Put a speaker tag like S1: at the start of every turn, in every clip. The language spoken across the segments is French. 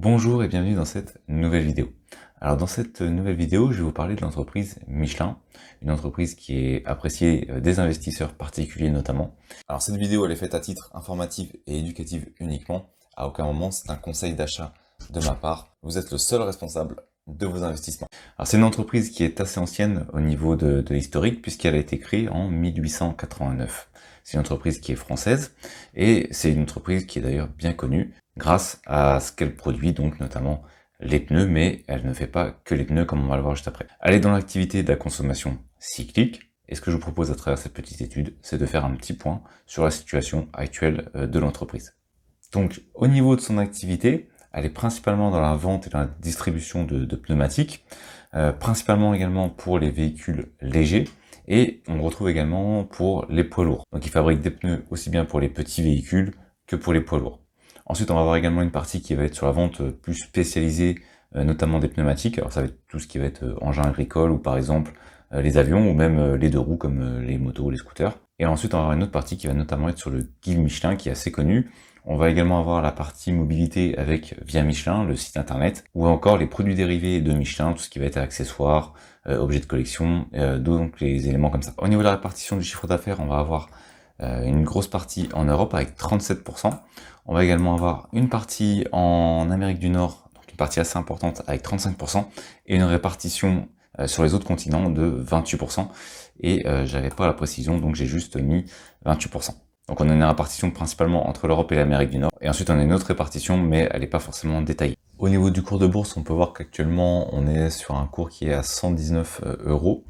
S1: Bonjour et bienvenue dans cette nouvelle vidéo. Alors dans cette nouvelle vidéo, je vais vous parler de l'entreprise Michelin, une entreprise qui est appréciée des investisseurs particuliers notamment. Alors cette vidéo elle est faite à titre informatif et éducatif uniquement, à aucun moment c'est un conseil d'achat de ma part, vous êtes le seul responsable de vos investissements. Alors c'est une entreprise qui est assez ancienne au niveau de l'historique puisqu'elle a été créée en 1889. C'est une entreprise qui est française et c'est une entreprise qui est d'ailleurs bien connue grâce à ce qu'elle produit, donc notamment les pneus, mais elle ne fait pas que les pneus comme on va le voir juste après. Elle est dans l'activité de la consommation cyclique, et ce que je vous propose à travers cette petite étude, c'est de faire un petit point sur la situation actuelle de l'entreprise. Donc au niveau de son activité, elle est principalement dans la vente et dans la distribution de pneumatiques, principalement également pour les véhicules légers, et on retrouve également pour les poids lourds. Donc ils fabriquent des pneus aussi bien pour les petits véhicules que pour les poids lourds. Ensuite, on va avoir également une partie qui va être sur la vente plus spécialisée, notamment des pneumatiques. Alors ça va être tout ce qui va être engin agricole ou par exemple les avions ou même les deux roues comme les motos ou les scooters. Et ensuite, on va avoir une autre partie qui va notamment être sur le guide Michelin qui est assez connu. On va également avoir la partie mobilité avec Via Michelin, le site internet, ou encore les produits dérivés de Michelin, tout ce qui va être accessoires, objets de collection, donc les éléments comme ça. Au niveau de la répartition du chiffre d'affaires, on va avoir une grosse partie en Europe avec 37%. On va également avoir une partie en Amérique du Nord, donc une partie assez importante avec 35%, et une répartition sur les autres continents de 28%. Et j'avais pas la précision, donc j'ai juste mis 28%. Donc on a une répartition principalement entre l'Europe et l'Amérique du Nord. Et ensuite on a une autre répartition, mais elle n'est pas forcément détaillée. Au niveau du cours de bourse, on peut voir qu'actuellement on est sur un cours qui est à 119 euros.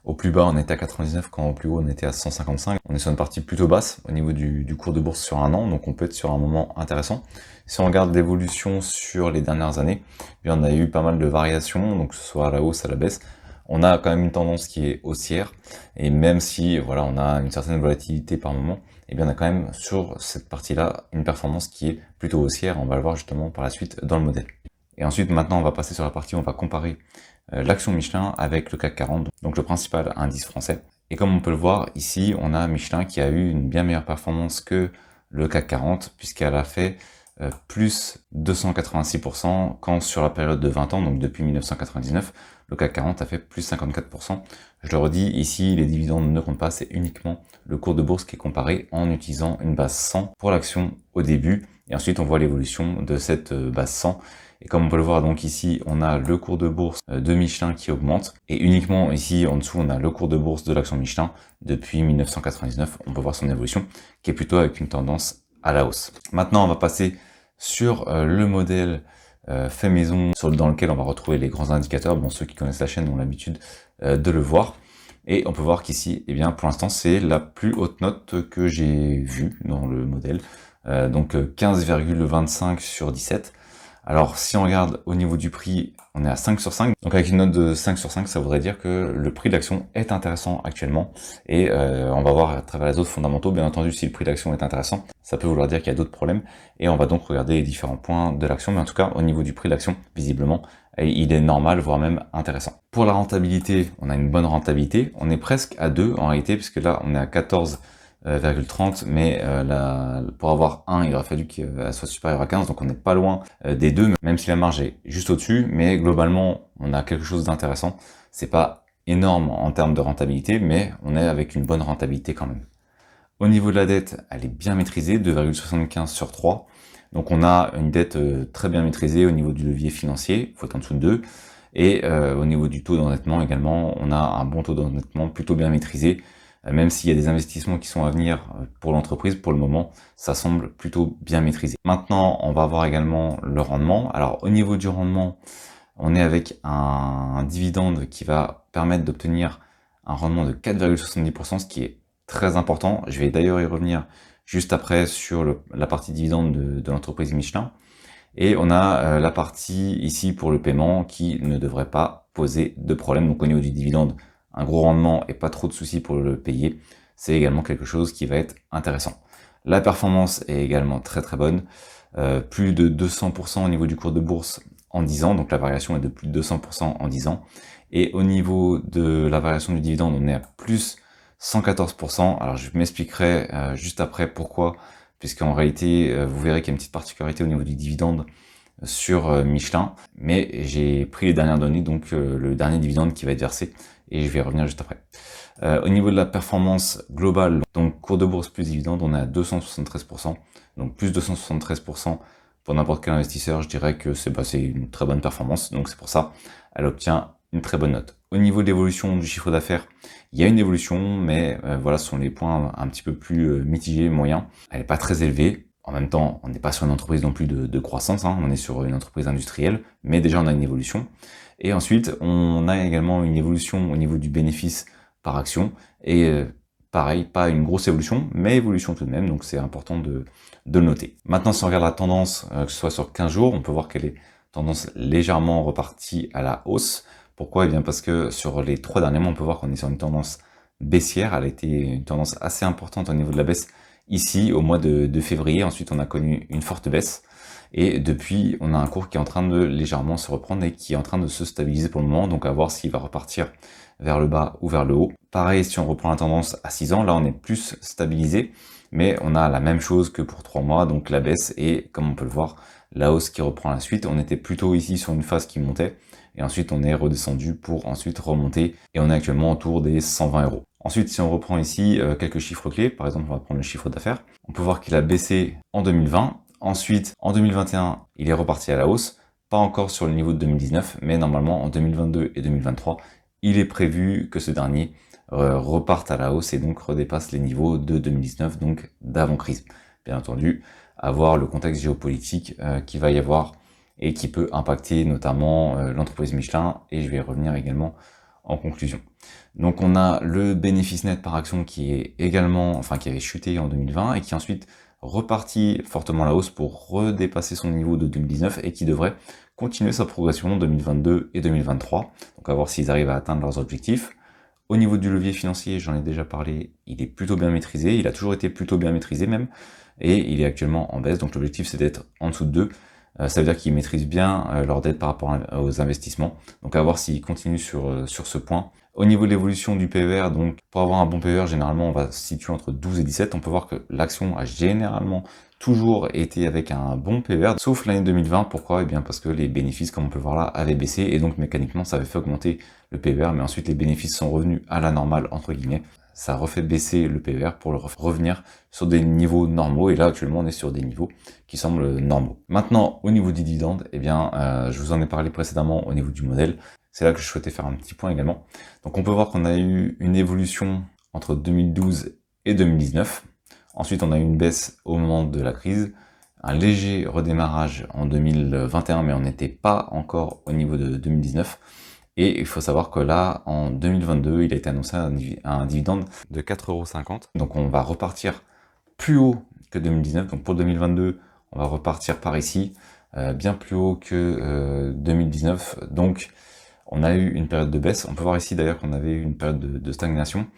S1: Au plus bas on était à 99, quand au plus haut on était à 155. On est sur une partie plutôt basse au niveau du cours de bourse sur un an, donc on peut être sur un moment intéressant. Si on regarde l'évolution sur les dernières années, eh bien on a eu pas mal de variations, donc que ce soit à la hausse, à la baisse. On a quand même une tendance qui est haussière, et même si voilà on a une certaine volatilité par moment, et bien on a quand même sur cette partie-là une performance qui est plutôt haussière, on va le voir justement par la suite dans le modèle. Et ensuite maintenant on va passer sur la partie où on va comparer l'action Michelin avec le CAC 40, donc le principal indice français. Et comme on peut le voir ici, on a Michelin qui a eu une bien meilleure performance que le CAC 40, puisqu'elle a fait plus 286%, quand sur la période de 20 ans, donc depuis 1999, le CAC 40 a fait plus 54%. Je le redis, ici, les dividendes ne comptent pas, c'est uniquement le cours de bourse qui est comparé en utilisant une base 100 pour l'action au début, et ensuite on voit l'évolution de cette base 100. Et comme on peut le voir donc ici, on a le cours de bourse de Michelin qui augmente, et uniquement ici en dessous, on a le cours de bourse de l'action Michelin depuis 1999. On peut voir son évolution qui est plutôt avec une tendance à la hausse. Maintenant, on va passer sur le modèle fait maison dans lequel on va retrouver les grands indicateurs. Bon, ceux qui connaissent la chaîne ont l'habitude de le voir. Et on peut voir qu'ici, eh bien, pour l'instant, c'est la plus haute note que j'ai vue dans le modèle. Donc 15,25 sur 17. Alors, si on regarde au niveau du prix, on est à 5 sur 5. Donc avec une note de 5 sur 5, ça voudrait dire que le prix de l'action est intéressant actuellement. Et on va voir à travers les autres fondamentaux, bien entendu, si le prix de l'action est intéressant, ça peut vouloir dire qu'il y a d'autres problèmes. Et on va donc regarder les différents points de l'action. Mais en tout cas, au niveau du prix de l'action, visiblement, il est normal, voire même intéressant. Pour la rentabilité, on a une bonne rentabilité. On est presque à 2 en réalité, puisque là, on est à 14,30, mais pour avoir 1, il aurait fallu qu'elle soit supérieure à 15, donc on n'est pas loin des deux, même si la marge est juste au-dessus, mais globalement, on a quelque chose d'intéressant. C'est pas énorme en termes de rentabilité, mais on est avec une bonne rentabilité quand même. Au niveau de la dette, elle est bien maîtrisée, 2,75 sur 3. Donc on a une dette très bien maîtrisée au niveau du levier financier, il faut être en dessous de 2. Et au niveau du taux d'endettement également, on a un bon taux d'endettement plutôt bien maîtrisé, même s'il y a des investissements qui sont à venir pour l'entreprise, pour le moment, ça semble plutôt bien maîtrisé. Maintenant, on va voir également le rendement. Alors au niveau du rendement, on est avec un dividende qui va permettre d'obtenir un rendement de 4,70%, ce qui est très important. Je vais d'ailleurs y revenir juste après sur la partie dividende de l'entreprise Michelin. Et on a la partie ici pour le paiement qui ne devrait pas poser de problème. Donc au niveau du dividende, un gros rendement et pas trop de soucis pour le payer, c'est également quelque chose qui va être intéressant. La performance est également très très bonne, plus de 200% au niveau du cours de bourse en 10 ans, donc la variation est de plus de 200% en 10 ans. Et au niveau de la variation du dividende, on est à plus 114%. Alors je m'expliquerai juste après pourquoi, puisqu'en réalité, vous verrez qu'il y a une petite particularité au niveau du dividende, sur Michelin, mais j'ai pris les dernières données, donc le dernier dividende qui va être versé, et je vais revenir juste après. Au niveau de la performance globale, donc cours de bourse plus dividende, on est à 273%, donc plus 273% pour n'importe quel investisseur, je dirais que c'est une très bonne performance, donc c'est pour ça elle obtient une très bonne note. Au niveau de l'évolution du chiffre d'affaires, il y a une évolution, mais voilà, ce sont les points un petit peu plus mitigés, moyens. Elle n'est pas très élevée. En même temps, on n'est pas sur une entreprise non plus de croissance, hein, on est sur une entreprise industrielle, mais déjà on a une évolution. Et ensuite, on a également une évolution au niveau du bénéfice par action, et pareil, pas une grosse évolution, mais évolution tout de même, donc c'est important de le noter. Maintenant, si on regarde la tendance, que ce soit sur 15 jours, on peut voir qu'elle est tendance légèrement repartie à la hausse. Pourquoi? Eh bien parce que sur les 3 derniers mois, on peut voir qu'on est sur une tendance baissière. Elle a été une tendance assez importante au niveau de la baisse ici au mois de février. Ensuite, on a connu une forte baisse. Et depuis, on a un cours qui est en train de légèrement se reprendre et qui est en train de se stabiliser pour le moment. Donc à voir s'il va repartir vers le bas ou vers le haut. Pareil, si on reprend la tendance à 6 ans, là on est plus stabilisé, mais on a la même chose que pour 3 mois, donc la baisse et comme on peut le voir, la hausse qui reprend la suite. On était plutôt ici sur une phase qui montait et ensuite on est redescendu pour ensuite remonter et on est actuellement autour des 120 euros. Ensuite, si on reprend ici quelques chiffres clés, par exemple on va prendre le chiffre d'affaires, on peut voir qu'il a baissé en 2020, ensuite en 2021 il est reparti à la hausse, pas encore sur le niveau de 2019, mais normalement en 2022 et 2023, il est prévu que ce dernier reparte à la hausse et donc redépasse les niveaux de 2019, donc d'avant-crise. Bien entendu, à voir le contexte géopolitique qui va y avoir et qui peut impacter notamment l'entreprise Michelin, et je vais y revenir également en conclusion. Donc on a le bénéfice net par action qui est également, enfin qui avait chuté en 2020 et qui ensuite reparti fortement à la hausse pour redépasser son niveau de 2019 et qui devrait continuer sa progression en 2022 et 2023. Donc à voir s'ils arrivent à atteindre leurs objectifs. Au niveau du levier financier, j'en ai déjà parlé, il est plutôt bien maîtrisé, il a toujours été plutôt bien maîtrisé même, et il est actuellement en baisse, donc l'objectif c'est d'être en dessous de 2. Ça veut dire qu'ils maîtrisent bien leur dette par rapport aux investissements. Donc à voir s'ils continuent sur ce point. Au niveau de l'évolution du PER, donc pour avoir un bon PER, généralement on va se situer entre 12 et 17. On peut voir que l'action a généralement toujours été avec un bon PER, sauf l'année 2020. Pourquoi? Eh bien parce que les bénéfices, comme on peut voir là, avaient baissé et donc mécaniquement ça avait fait augmenter le PER, mais ensuite les bénéfices sont revenus à la normale entre guillemets. Ça refait baisser le PER pour le revenir sur des niveaux normaux, et là actuellement on est sur des niveaux qui semblent normaux. Maintenant au niveau du dividende, eh bien je vous en ai parlé précédemment au niveau du modèle, c'est là que je souhaitais faire un petit point également. Donc on peut voir qu'on a eu une évolution entre 2012 et 2019, ensuite on a eu une baisse au moment de la crise, un léger redémarrage en 2021, mais on n'était pas encore au niveau de 2019. Et il faut savoir que là, en 2022, il a été annoncé un dividende de 4,50 €. Donc on va repartir plus haut que 2019. Donc pour 2022, on va repartir par ici, bien plus haut que 2019. Donc on a eu une période de baisse. On peut voir ici d'ailleurs qu'on avait eu une période de stagnation.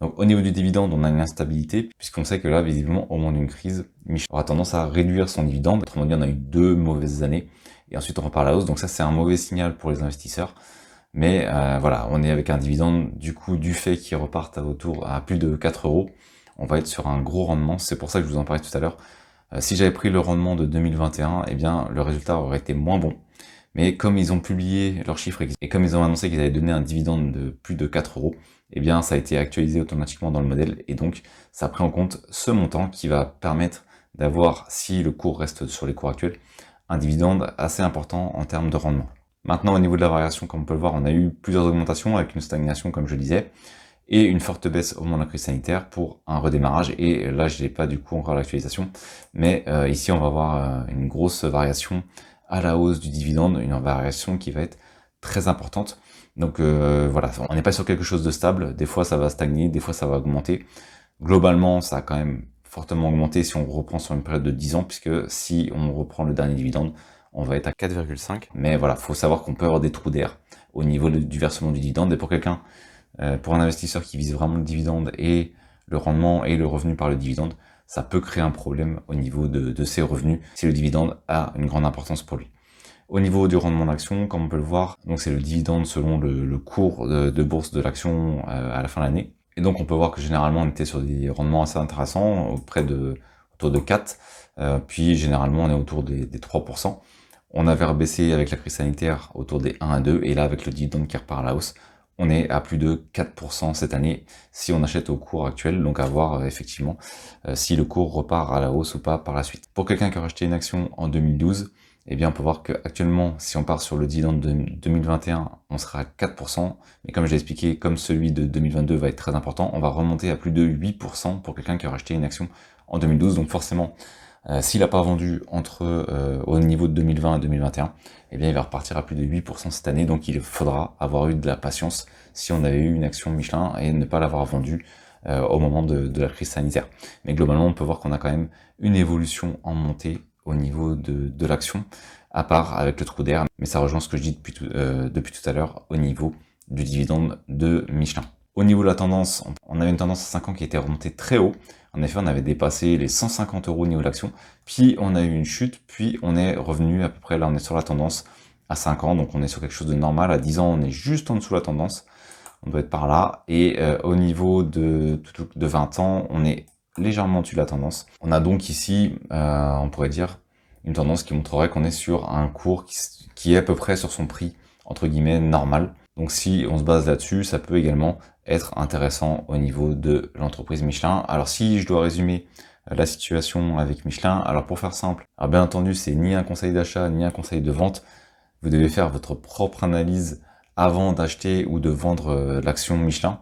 S1: Donc au niveau du dividende, on a une instabilité, puisqu'on sait que là, visiblement, au moment d'une crise, Michelin aura tendance à réduire son dividende. Autrement dit, on a eu 2 mauvaises années, et ensuite on repart à la hausse. Donc ça, c'est un mauvais signal pour les investisseurs. Mais voilà, on est avec un dividende du coup du fait qu'il reparte à plus de 4 €. On va être sur un gros rendement, c'est pour ça que je vous en parlais tout à l'heure. Si j'avais pris le rendement de 2021, eh bien le résultat aurait été moins bon. Mais comme ils ont publié leurs chiffres et comme ils ont annoncé qu'ils allaient donner un dividende de plus de 4 €, eh bien ça a été actualisé automatiquement dans le modèle et donc ça a pris en compte ce montant qui va permettre d'avoir, si le cours reste sur les cours actuels, un dividende assez important en termes de rendement. Maintenant, au niveau de la variation, comme on peut le voir, on a eu plusieurs augmentations avec une stagnation, comme je le disais, et une forte baisse au moment de la crise sanitaire pour un redémarrage. Et là, je n'ai pas du coup encore l'actualisation, mais ici, on va avoir une grosse variation à la hausse du dividende, une variation qui va être très importante. Donc voilà, on n'est pas sur quelque chose de stable. Des fois, ça va stagner, des fois, ça va augmenter. Globalement, ça a quand même fortement augmenté si on reprend sur une période de 10 ans, puisque si on reprend le dernier dividende, on va être à 4,5. Mais voilà, faut savoir qu'on peut avoir des trous d'air au niveau du versement du dividende. Et pour quelqu'un, pour un investisseur qui vise vraiment le dividende et le rendement et le revenu par le dividende, ça peut créer un problème au niveau de ses revenus si le dividende a une grande importance pour lui. Au niveau du rendement d'action, comme on peut le voir, donc c'est le dividende selon le cours de bourse de l'action à la fin de l'année. Et donc on peut voir que généralement on était sur des rendements assez intéressants, autour de 4, puis généralement on est autour des 3%. On avait rebaissé avec la crise sanitaire autour des 1 à 2, et là avec le dividende qui repart à la hausse, on est à plus de 4% cette année si on achète au cours actuel, donc à voir effectivement si le cours repart à la hausse ou pas par la suite. Pour quelqu'un qui a racheté une action en 2012, eh bien on peut voir qu'actuellement, si on part sur le dividende de 2021, on sera à 4%, mais comme je l'ai expliqué, comme celui de 2022 va être très important, on va remonter à plus de 8% pour quelqu'un qui a racheté une action en 2012, donc forcément, s'il n'a pas vendu au niveau de 2020 et 2021, eh bien il va repartir à plus de 8% cette année, donc il faudra avoir eu de la patience si on avait eu une action Michelin et ne pas l'avoir vendue au moment de la crise sanitaire. Mais globalement, on peut voir qu'on a quand même une évolution en montée au niveau de l'action, à part avec le trou d'air, mais ça rejoint ce que je dis depuis tout à l'heure au niveau du dividende de Michelin. Au niveau de la tendance, on avait une tendance à 5 ans qui était remontée très haut. En effet, on avait dépassé les 150 € au niveau de l'action, puis on a eu une chute, puis on est revenu à peu près, là on est sur la tendance à 5 ans, donc on est sur quelque chose de normal. À 10 ans, on est juste en dessous de la tendance, on doit être par là, et au niveau de 20 ans, on est légèrement au-dessus de la tendance. On a donc ici, on pourrait dire, une tendance qui montrerait qu'on est sur un cours qui est à peu près sur son prix, entre guillemets, normal. Donc si on se base là-dessus, ça peut également être intéressant au niveau de l'entreprise Michelin. Alors si je dois résumer la situation avec Michelin, alors pour faire simple, alors bien entendu c'est ni un conseil d'achat ni un conseil de vente, vous devez faire votre propre analyse avant d'acheter ou de vendre l'action Michelin.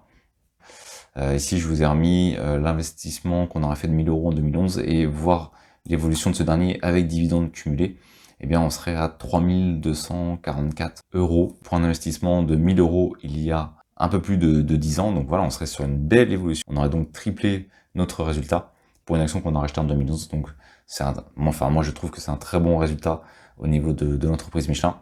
S1: Ici je vous ai remis l'investissement qu'on aurait fait de 1000 € en 2011 et voir l'évolution de ce dernier avec dividendes cumulés. Eh bien on serait à 3244 € pour un investissement de 1000 € il y a un peu plus de 10 ans. Donc voilà, on serait sur une belle évolution. On aurait donc triplé notre résultat pour une action qu'on a rachetée en 2011. Donc moi je trouve que c'est un très bon résultat au niveau de l'entreprise Michelin.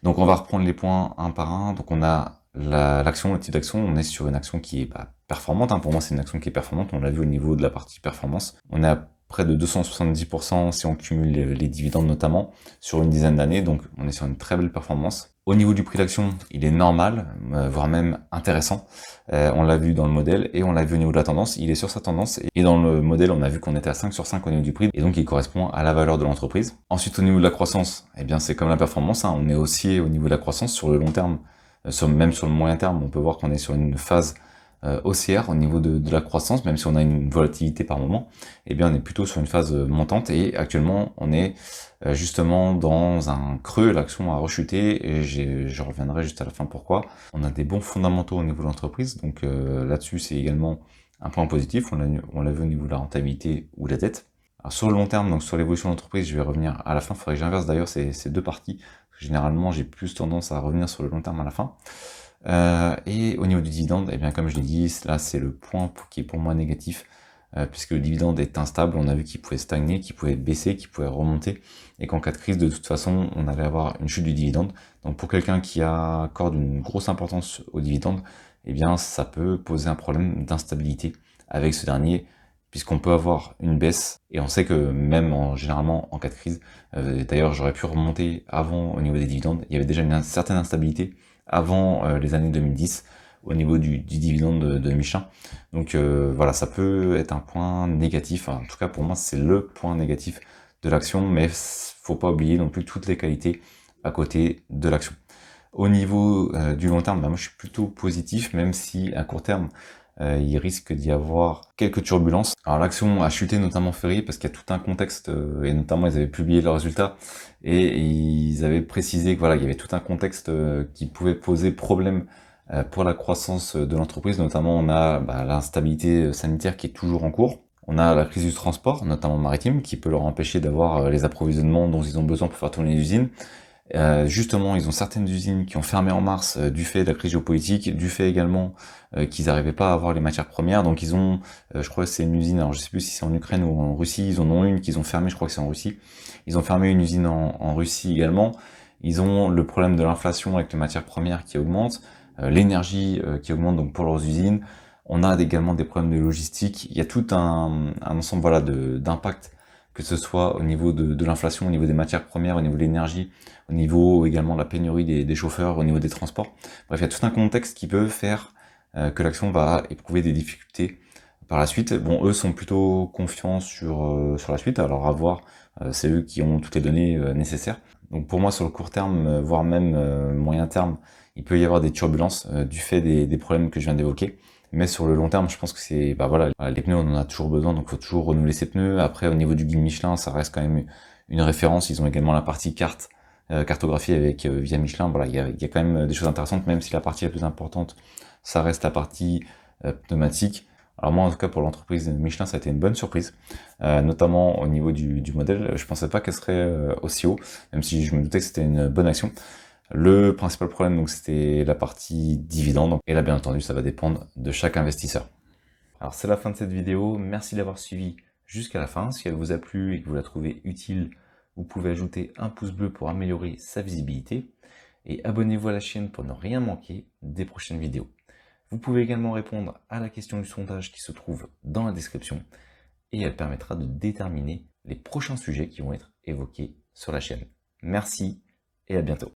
S1: Donc on va reprendre les points un par un. Donc on a l'action, le type d'action, on est sur une action qui est performante. Pour moi c'est une action qui est performante, on l'a vu au niveau de la partie performance. On est à près de 270% si on cumule les dividendes notamment, sur une dizaine d'années, donc on est sur une très belle performance. Au niveau du prix d'action, il est normal, voire même intéressant. On l'a vu dans le modèle et on l'a vu au niveau de la tendance, il est sur sa tendance. Et dans le modèle, on a vu qu'on était à 5 sur 5 au niveau du prix, et donc il correspond à la valeur de l'entreprise. Ensuite, au niveau de la croissance, eh bien c'est comme la performance, on est haussier au niveau de la croissance sur le long terme, même sur le moyen terme, on peut voir qu'on est sur une phase haussière au niveau de la croissance, même si on a une volatilité par moment, eh bien on est plutôt sur une phase montante, et actuellement on est justement dans un creux, l'action a rechuté, et je reviendrai juste à la fin pourquoi. On a des bons fondamentaux au niveau de l'entreprise, donc là-dessus c'est également un point positif, on l'a vu au niveau de la rentabilité ou de la dette. Alors sur le long terme, donc sur l'évolution de l'entreprise, je vais revenir à la fin, il faudrait que j'inverse d'ailleurs ces deux parties, parce que généralement j'ai plus tendance à revenir sur le long terme à la fin. Et au niveau du dividende, eh bien comme je l'ai dit, là c'est le point qui est pour moi négatif, puisque le dividende est instable. On a vu qu'il pouvait stagner, qu'il pouvait baisser, qu'il pouvait remonter, et qu'en cas de crise, de toute façon, on allait avoir une chute du dividende. Donc pour quelqu'un qui accorde une grosse importance au dividende, eh bien ça peut poser un problème d'instabilité avec ce dernier, puisqu'on peut avoir une baisse, et on sait que même généralement en cas de crise, d'ailleurs j'aurais pu remonter avant au niveau des dividendes, il y avait déjà une certaine instabilité avant les années 2010 au niveau du dividende de Michelin. Donc voilà, ça peut être un point négatif, en tout cas pour moi c'est le point négatif de l'action, mais faut pas oublier non plus toutes les qualités à côté de l'action. Au niveau du long terme, moi je suis plutôt positif, même si à court terme, il risque d'y avoir quelques turbulences. Alors l'action a chuté, notamment Ferry, parce qu'il y a tout un contexte, et notamment ils avaient publié leurs résultats, et ils avaient précisé que voilà, il y avait tout un contexte qui pouvait poser problème pour la croissance de l'entreprise. Notamment on a l'instabilité sanitaire qui est toujours en cours. On a la crise du transport, notamment maritime, qui peut leur empêcher d'avoir les approvisionnements dont ils ont besoin pour faire tourner l'usine. Justement, ils ont certaines usines qui ont fermé en mars du fait de la crise géopolitique, du fait également qu'ils n'arrivaient pas à avoir les matières premières. Donc ils ont, je crois que c'est une usine, alors je sais plus si c'est en Ukraine ou en Russie, ils en ont une qu'ils ont fermée, je crois que c'est en Russie. Ils ont fermé une usine en Russie également. Ils ont le problème de l'inflation avec les matières premières qui augmentent, l'énergie qui augmente donc pour leurs usines. On a également des problèmes de logistique. Il y a tout un ensemble voilà d'impacts, que ce soit au niveau de l'inflation, au niveau des matières premières, au niveau de l'énergie, au niveau également de la pénurie des chauffeurs, au niveau des transports. Bref, il y a tout un contexte qui peut faire que l'action va éprouver des difficultés par la suite. Bon, eux sont plutôt confiants sur la suite, alors à voir, c'est eux qui ont toutes les données nécessaires. Donc pour moi, sur le court terme, voire même moyen terme, il peut y avoir des turbulences du fait des problèmes que je viens d'évoquer. Mais sur le long terme, je pense que c'est, bah voilà, les pneus, on en a toujours besoin, donc il faut toujours renouveler ses pneus. Après, au niveau du guide Michelin, ça reste quand même une référence. Ils ont également la partie cartographie avec via Michelin. Voilà, il y a quand même des choses intéressantes, même si la partie la plus importante, ça reste la partie pneumatique. Alors moi, en tout cas, pour l'entreprise Michelin, ça a été une bonne surprise, notamment au niveau du modèle. Je pensais pas qu'elle serait aussi haut, même si je me doutais que c'était une bonne action. Le principal problème, donc, c'était la partie dividende. Et là, bien entendu, ça va dépendre de chaque investisseur. Alors, c'est la fin de cette vidéo. Merci d'avoir suivi jusqu'à la fin. Si elle vous a plu et que vous la trouvez utile, vous pouvez ajouter un pouce bleu pour améliorer sa visibilité. Et abonnez-vous à la chaîne pour ne rien manquer des prochaines vidéos. Vous pouvez également répondre à la question du sondage qui se trouve dans la description et elle permettra de déterminer les prochains sujets qui vont être évoqués sur la chaîne. Merci et à bientôt.